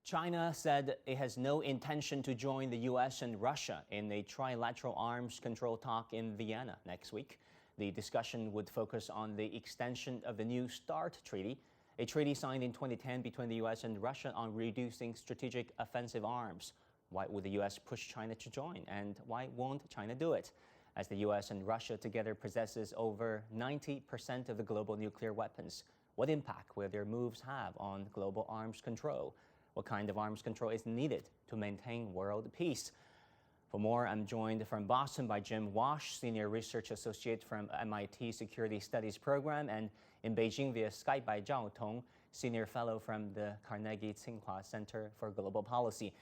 China said it has no intention to join the U.S. and Russia in a trilateral arms control talk in Vienna next week. The discussion would focus on the extension of the New START treaty, a treaty signed in 2010 between the U.S. and Russia on reducing strategic offensive arms. Why would the U.S. push China to join, and why won't China do it? As the U.S. and Russia together possesses over 90% of the global nuclear weapons, what impact will their moves have on global arms control? What kind of arms control is needed to maintain world peace? For more, I'm joined from Boston by Jim Walsh, Senior Research Associate from MIT Security Studies Program, and in Beijing via Skype by Zhao Tong, Senior Fellow from the Carnegie-Tsinghua Center for Global Policy.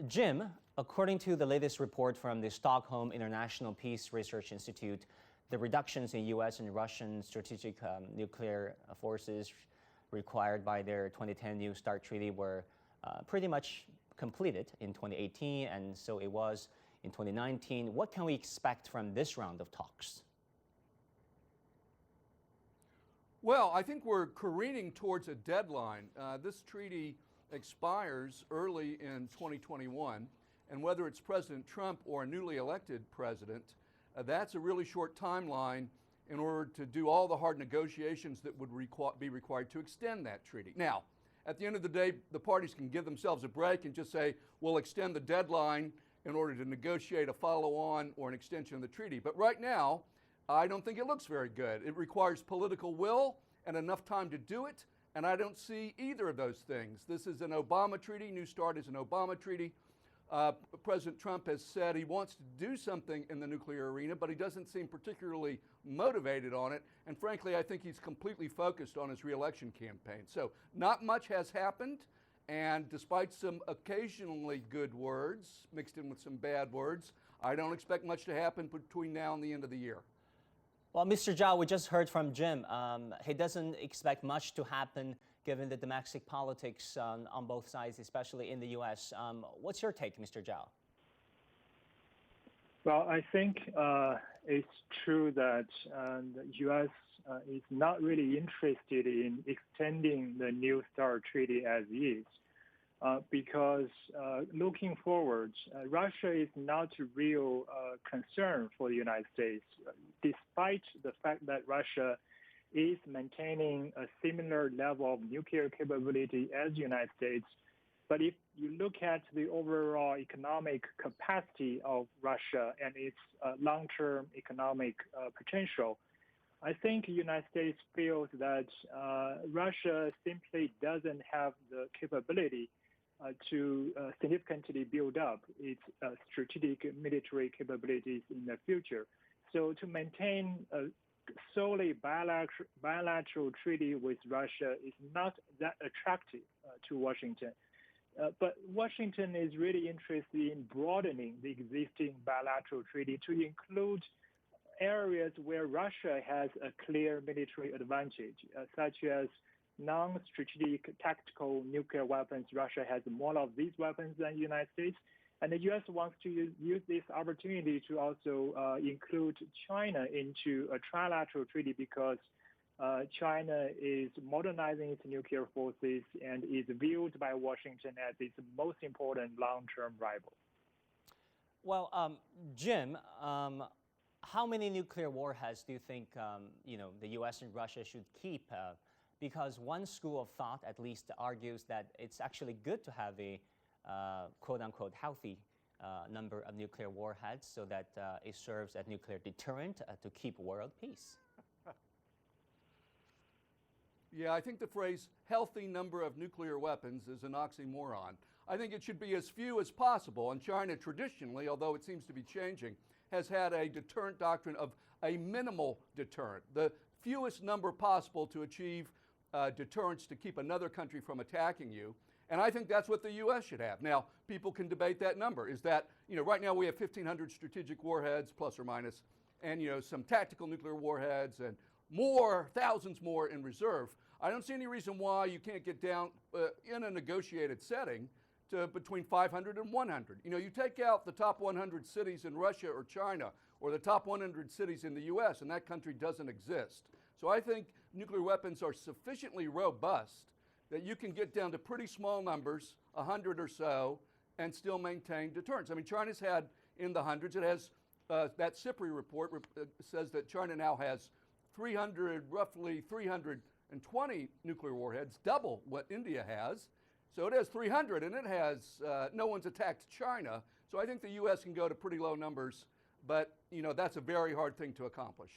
Jim, according to the latest report from the Stockholm International Peace Research Institute, the reductions in U.S. and Russian strategic nuclear forces required by their 2010 New START treaty were pretty much completed in 2018, and so it was in 2019. What can we expect from this round of talks? Well, I think we're careening towards a deadline. This treaty expires early in 2021, and whether it's President Trump or a newly elected president, that's a really short timeline in order to do all the hard negotiations that would be required to extend that treaty. Now, at the end of the day, the parties can give themselves a break and just say, we'll extend the deadline in order to negotiate a follow-on or an extension of the treaty. But right now, I don't think it looks very good. It requires political will and enough time to do it, and I don't see either of those things. This is an Obama treaty. New START is an Obama treaty. President Trump has said he wants to do something in the nuclear arena, but he doesn't seem particularly motivated on it. And frankly, I think he's completely focused on his reelection campaign. So not much has happened. And despite some occasionally good words mixed in with some bad words, I don't expect much to happen between now and the end of the year. Well, Mr. Zhao, we just heard from Jim. He doesn't expect much to happen given the domestic politics on both sides, especially in the U.S. What's your take, Mr. Zhao? Well, I think it's true that the U.S. is not really interested in extending the New START treaty as is, because looking forward, Russia is not a real concern for the United States, despite the fact that Russia is maintaining a similar level of nuclear capability as the United States. But if you look at the overall economic capacity of Russia and its long-term economic potential, I think the United States feels that Russia simply doesn't have the capability to significantly build up its strategic military capabilities in the future. So to maintain a solely bilateral treaty with Russia is not that attractive to Washington. But Washington is really interested in broadening the existing bilateral treaty to include areas where Russia has a clear military advantage, such as non-strategic tactical nuclear weapons. Russia has more of these weapons than the United States. And the U.S. wants to use this opportunity to also include China into a trilateral treaty because China is modernizing its nuclear forces and is viewed by Washington as its most important long-term rival. Well, Jim, how many nuclear warheads do you think the U.S. and Russia should keep? Because one school of thought, at least, argues that it's actually good to have a quote-unquote healthy number of nuclear warheads so that it serves as nuclear deterrent to keep world peace. Yeah, I think the phrase healthy number of nuclear weapons is an oxymoron. I think it should be as few as possible, and China traditionally, although it seems to be changing, has had a deterrent doctrine of a minimal deterrent, the fewest number possible to achieve deterrence to keep another country from attacking you. And I think that's what the U.S. should have. Now, people can debate that number. Is that, right now we have 1,500 strategic warheads, plus or minus, and, some tactical nuclear warheads and thousands more in reserve. I don't see any reason why you can't get down in a negotiated setting to between 500 and 100. You take out the top 100 cities in Russia or China, or the top 100 cities in the U.S., and that country doesn't exist. So I think nuclear weapons are sufficiently robust that you can get down to pretty small numbers 100 or so and still maintain deterrence. I mean, China's had in the hundreds. It has that SIPRI report says that China now has roughly 320 nuclear warheads, double what India has. So it has 300, and it has no one's attacked China. So I think the U.S. can go to pretty low numbers, but that's a very hard thing to accomplish.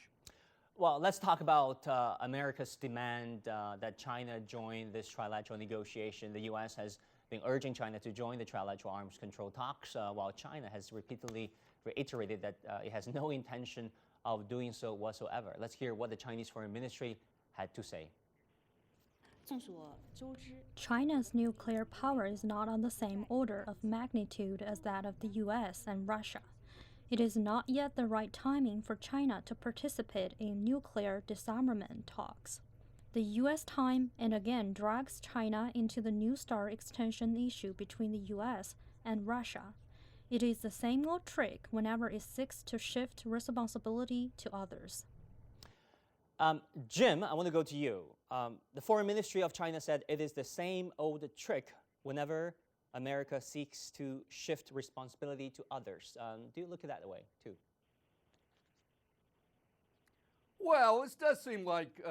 Well, let's talk about America's demand that China join this trilateral negotiation. The U.S. has been urging China to join the trilateral arms control talks, while China has repeatedly reiterated that it has no intention of doing so whatsoever. Let's hear what the Chinese Foreign Ministry had to say. China's nuclear power is not on the same order of magnitude as that of the U.S. and Russia. It is not yet the right timing for China to participate in nuclear disarmament talks. The U.S. time and again drags China into the New START extension issue between the U.S. and Russia. It is the same old trick whenever it seeks to shift responsibility to others. Jim, I want to go to you. The Foreign Ministry of China said it is the same old trick whenever America seeks to shift responsibility to others. Do you look at that way too? Well, this does seem like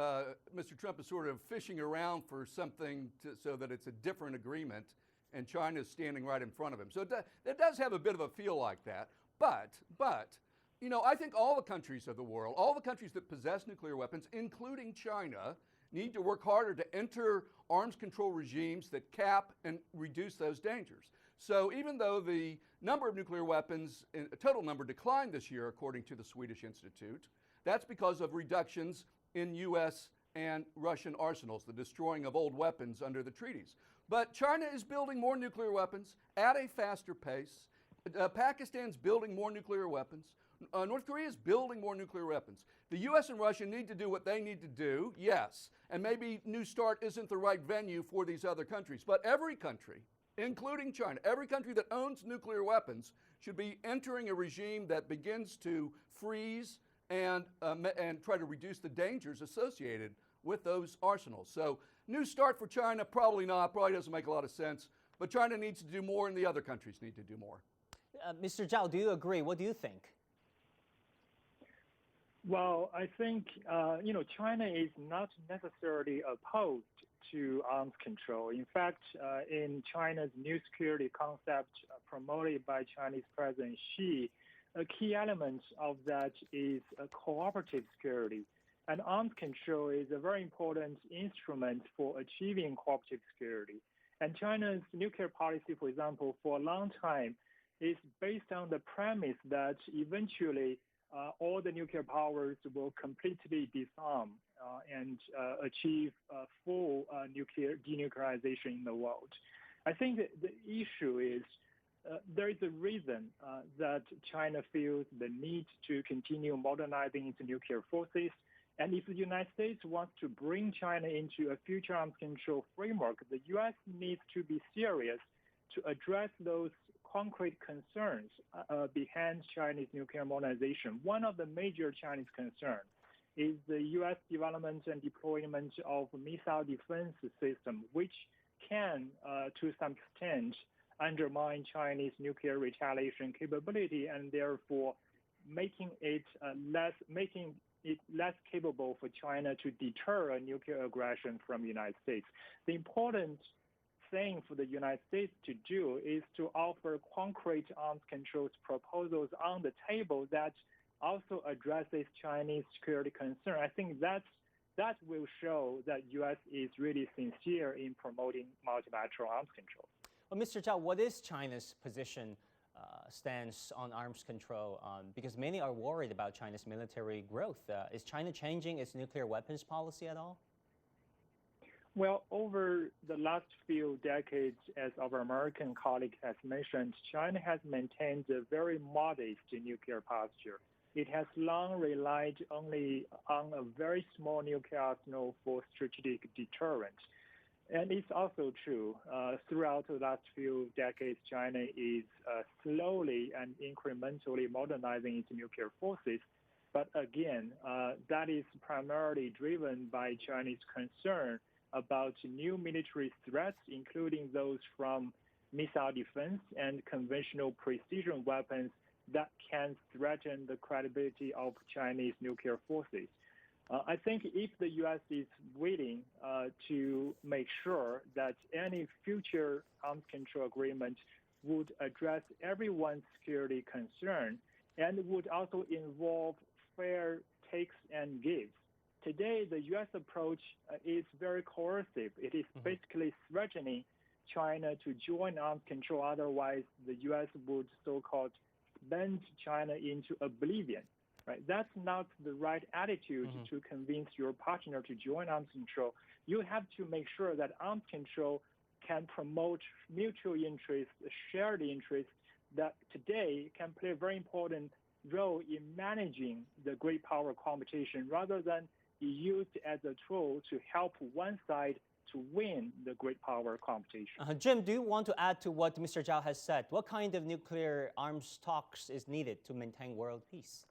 Mr. Trump is sort of fishing around for something so that it's a different agreement, and China is standing right in front of him. So it does have a bit of a feel like that. But I think all the countries of the world, all the countries that possess nuclear weapons, including China, need to work harder to enter arms control regimes that cap and reduce those dangers. So even though the number of nuclear weapons, total number, declined this year, according to the Swedish Institute, that's because of reductions in U.S. and Russian arsenals, the destroying of old weapons under the treaties. But China is building more nuclear weapons at a faster pace. Pakistan's building more nuclear weapons. North Korea is building more nuclear weapons. The U.S. and Russia need to do what they need to do, yes, and maybe New START isn't the right venue for these other countries, but every country, including China, every country that owns nuclear weapons should be entering a regime that begins to freeze and try to reduce the dangers associated with those arsenals. So New START for China, probably not, probably doesn't make a lot of sense, but China needs to do more and the other countries need to do more. Mr. Zhao, do you agree? What do you think? Well, I think, China is not necessarily opposed to arms control. In fact, in China's new security concept promoted by Chinese President Xi, a key element of that is cooperative security. And arms control is a very important instrument for achieving cooperative security. And China's nuclear policy, for example, for a long time is based on the premise that eventually all the nuclear powers will completely disarm and achieve full nuclear denuclearization in the world. I think that the issue is there is a reason that China feels the need to continue modernizing its nuclear forces. And if the United States wants to bring China into a future arms control framework, the U.S. needs to be serious to address those concrete concerns behind Chinese nuclear modernization. One of the major Chinese concerns is the U.S. development and deployment of missile defense system, which can, to some extent, undermine Chinese nuclear retaliation capability and therefore making it less capable for China to deter a nuclear aggression from the United States. The important thing for the United States to do is to offer concrete arms controls proposals on the table that also addresses Chinese security concern. I think that will show that U.S. is really sincere in promoting multilateral arms control. Well, Mr. Zhao, what is China's position, stance on arms control? Because many are worried about China's military growth. Is China changing its nuclear weapons policy at all? Well, over the last few decades, as our American colleague has mentioned, China has maintained a very modest nuclear posture. It has long relied only on a very small nuclear arsenal for strategic deterrence. And it's also true, throughout the last few decades, China is slowly and incrementally modernizing its nuclear forces. But again, that is primarily driven by Chinese concern about new military threats, including those from missile defense and conventional precision weapons that can threaten the credibility of Chinese nuclear forces. I think if the U.S. is willing to make sure that any future arms control agreement would address everyone's security concern and would also involve fair takes and gives. Today, the U.S. approach is very coercive. It is basically threatening China to join arms control. Otherwise, the U.S. would so-called bend China into oblivion. Right? That's not the right attitude to convince your partner to join arms control. You have to make sure that arms control can promote mutual interests, shared interests that today can play a very important role in managing the great power competition rather than be used as a tool to help one side to win the great power competition. Jim, do you want to add to what Mr. Zhao has said? What kind of nuclear arms talks is needed to maintain world peace?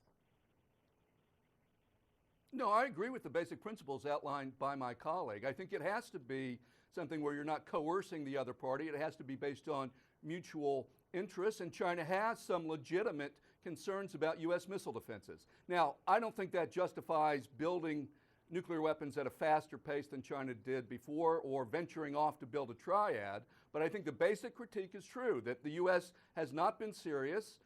No, I agree with the basic principles outlined by my colleague. I think it has to be something where you're not coercing the other party. It has to be based on mutual interests, and China has some legitimate concerns about U.S. missile defenses. Now, I don't think that justifies building nuclear weapons at a faster pace than China did before or venturing off to build a triad, but I think the basic critique is true, that the U.S. has not been serious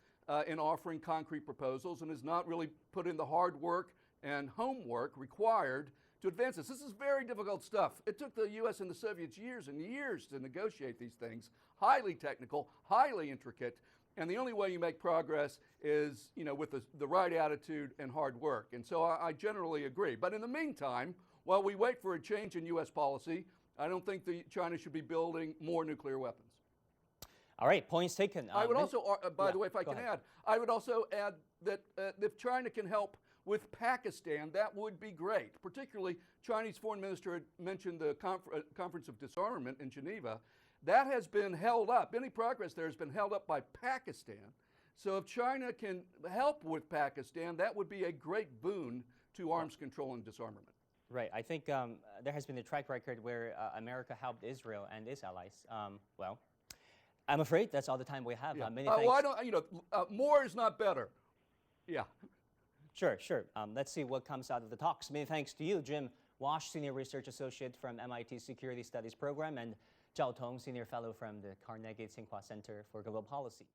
in offering concrete proposals and has not really put in the hard work and homework required to advance this. This is very difficult stuff. It took the U.S. and the Soviets years and years to negotiate these things, highly technical, highly intricate, and the only way you make progress is, with the right attitude and hard work. And so I generally agree. But in the meantime, while we wait for a change in U.S. policy, I don't think China should be building more nuclear weapons. All right, points taken. I would also, by the way, if I can add, I would also add that if China can help with Pakistan, that would be great. Particularly, Chinese foreign minister had mentioned the Conference of Disarmament in Geneva. That has been held up. Any progress there has been held up by Pakistan. So if China can help with Pakistan, that would be a great boon to arms control and disarmament. Right. I think there has been a track record where America helped Israel and its allies. Well, I'm afraid that's all the time we have. Yeah. Many thanks. Well, I don't, more is not better. Yeah. Sure. Let's see what comes out of the talks. Many thanks to you, Jim Walsh, Senior Research Associate from MIT Security Studies Program, and Zhao Tong, Senior Fellow from the Carnegie-Tsinghua Center for Global Policy.